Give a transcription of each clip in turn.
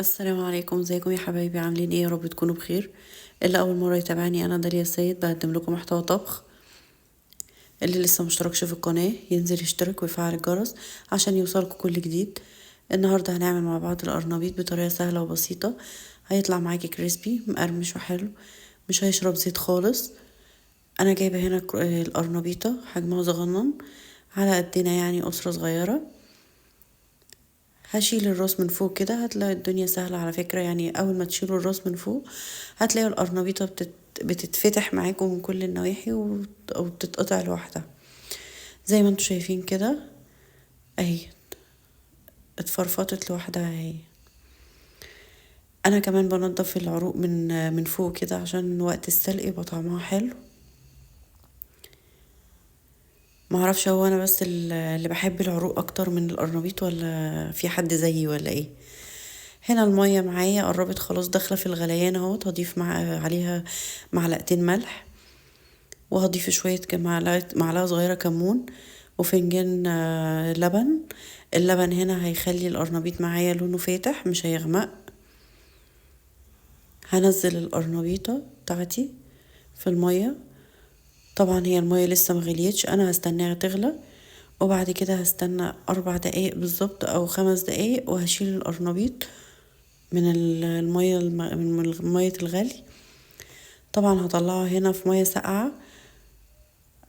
السلام عليكم، ازيكم يا حبايبي؟ عاملين ايه؟ يا رب تكونوا بخير. اللي اول مره يتابعني، انا داليا السيد، بقدم لكم محتوى طبخ. اللي لسه مشتركش في القناه ينزل يشترك ويفعل الجرس عشان يوصلكوا كل جديد. النهارده هنعمل مع بعض القرنبيط بطريقه سهله وبسيطه. هيطلع معاكي كريسبي مقرمش وحلو، مش هيشرب زيت خالص. انا جايبه هنا القرنبيطه حجمها صغنن على قدنا، يعني اسره صغيره. هشيل الراس من فوق كده، هتلاقي الدنيا سهلة على فكرة. يعني أول ما تشيلوا الراس من فوق هتلاقوا القرنبيطة بتتفتح معاكم من كل النواحي وبتتقطع لوحدها زي ما انتوا شايفين كده اهي، اتفرفطت لوحدها اهي. انا كمان بنضف العروق من فوق كده عشان وقت السلق يبقى طعمها حلو. معرفش هو انا بس اللي بحب العروق اكتر من القرنبيط، ولا في حد زيي ولا ايه؟ هنا المية معايا قربت خلاص، داخلة في الغليان اهوت. هضيف عليها معلقتين ملح، وهضيف شوية معلقة صغيرة كمون، وفنجان لبن. اللبن هنا هيخلي القرنبيط معايا لونه فاتح مش هيغمق. هنزل القرنبيطة بتاعتي في المية. طبعا هي المية لسه مغليتش، انا هستناها تغلى، وبعد كده هستنى 4 دقايق بالظبط او 5 دقايق، وهشيل القرنبيط من من مية الغلي. طبعا هطلعه هنا في مية ساقعة.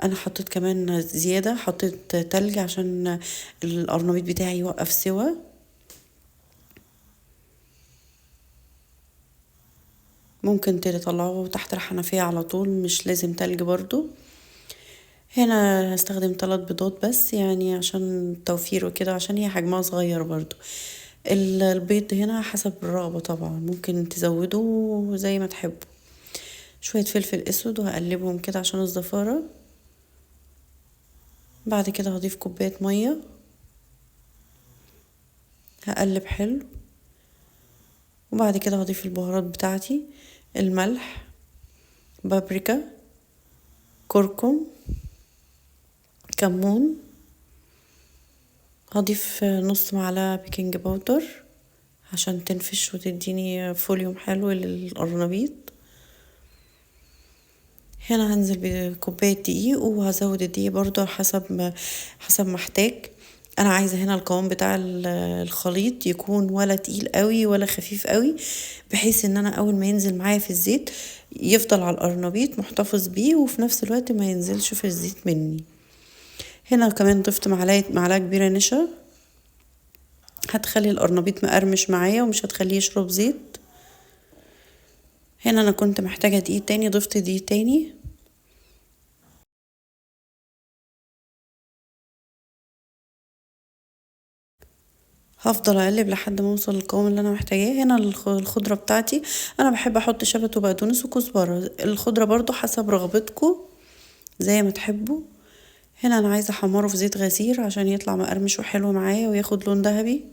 انا حطيت كمان زيادة، حطيت تلج عشان القرنبيط بتاعي يوقف سوا. ممكن تطلعوه تحت الحنفية على طول، مش لازم تلج برضو. هنا هستخدم 3 بيضات بس، يعني عشان توفير وكده، عشان هي حجمها صغير برضو. البيض هنا حسب الرغبة طبعا، ممكن تزودوا زي ما تحبوا. شوية فلفل اسود وهقلبهم كده عشان الزفارة. بعد كده هضيف كوباية مية، هقلب حلو. وبعد كده هضيف البهارات بتاعتي: الملح، بابريكا، كركم، كمون. هضيف نص معلقة بيكنج باودر عشان تنفش وتديني فوليوم حلو للقرنبيط. هنا هنزل بكوباية دقيق، وهزود الدقيق برضو حسب ما احتاج. انا عايزة هنا القوام بتاع الخليط يكون ولا تقيل قوي ولا خفيف قوي، بحيث ان انا اول ما ينزل معايا في الزيت يفضل على القرنبيط محتفظ بيه، وفي نفس الوقت ما ينزلش في الزيت مني. هنا كمان ضفت معلقة كبيرة نشا، هتخلي القرنبيط مقرمش معايا ومش هتخليه يشرب زيت. هنا انا كنت محتاجة دقيق تاني، ضفت دقيق تاني. هفضل اقلب لحد ما اوصل للقوام اللي انا محتاجاه. هنا الخضرة بتاعتي، انا بحب احط شبت وبقدونس وكزبرة. الخضرة برضو حسب رغبتكم زي ما تحبوا. هنا انا عايزة احمره في زيت غزير عشان يطلع مقرمش وحلو معايا وياخد لون ذهبي.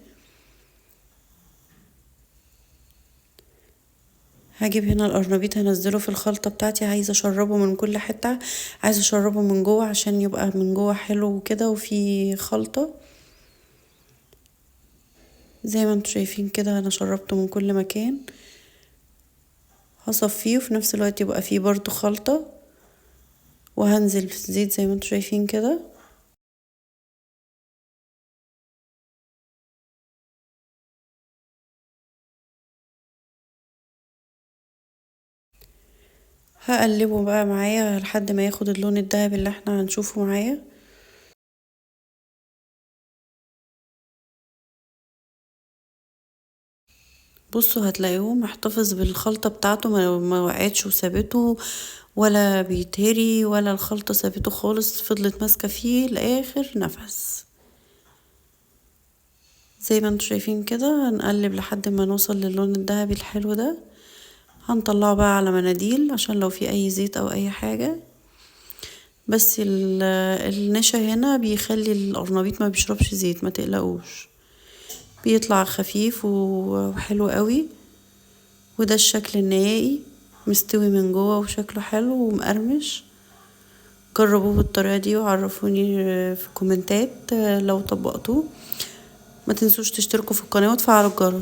هجيب هنا القرنبيط هنزله في الخلطة بتاعتي، عايزة اشربه من كل حتة، عايزة اشربه من جوه عشان يبقى من جوه حلو كده وفي خلطة. زي ما انتوا شايفين كده انا شربته من كل مكان. هصفيه وفي نفس الوقت يبقى فيه برضو خلطة، وهنزل في الزيت زي ما انتوا شايفين كده. هقلبه بقى معايا لحد ما ياخد اللون الذهبي اللي احنا هنشوفه معايا. بصوا هتلاقوه محتفظ بالخلطة بتاعته، ما وقعتش وسابته ولا بيتهري، ولا الخلطة سابته خالص، فضلت ماسكة فيه لآخر نفس. زي ما انتوا شايفين كده هنقلب لحد ما نوصل للون الذهبي الحلو ده. هنطلعه بقى على مناديل عشان لو في اي زيت او اي حاجة. بس النشا هنا بيخلي القرنبيط ما بيشربش زيت، ما تقلقوش، بيطلع خفيف وحلو قوي. وده الشكل النهائي، مستوي من جوه وشكله حلو ومقرمش. جربوه بالطريقة دي وعرفوني في الكومنتات لو طبقتوه. ما تنسوش تشتركوا في القناة وتفعلوا الجرس.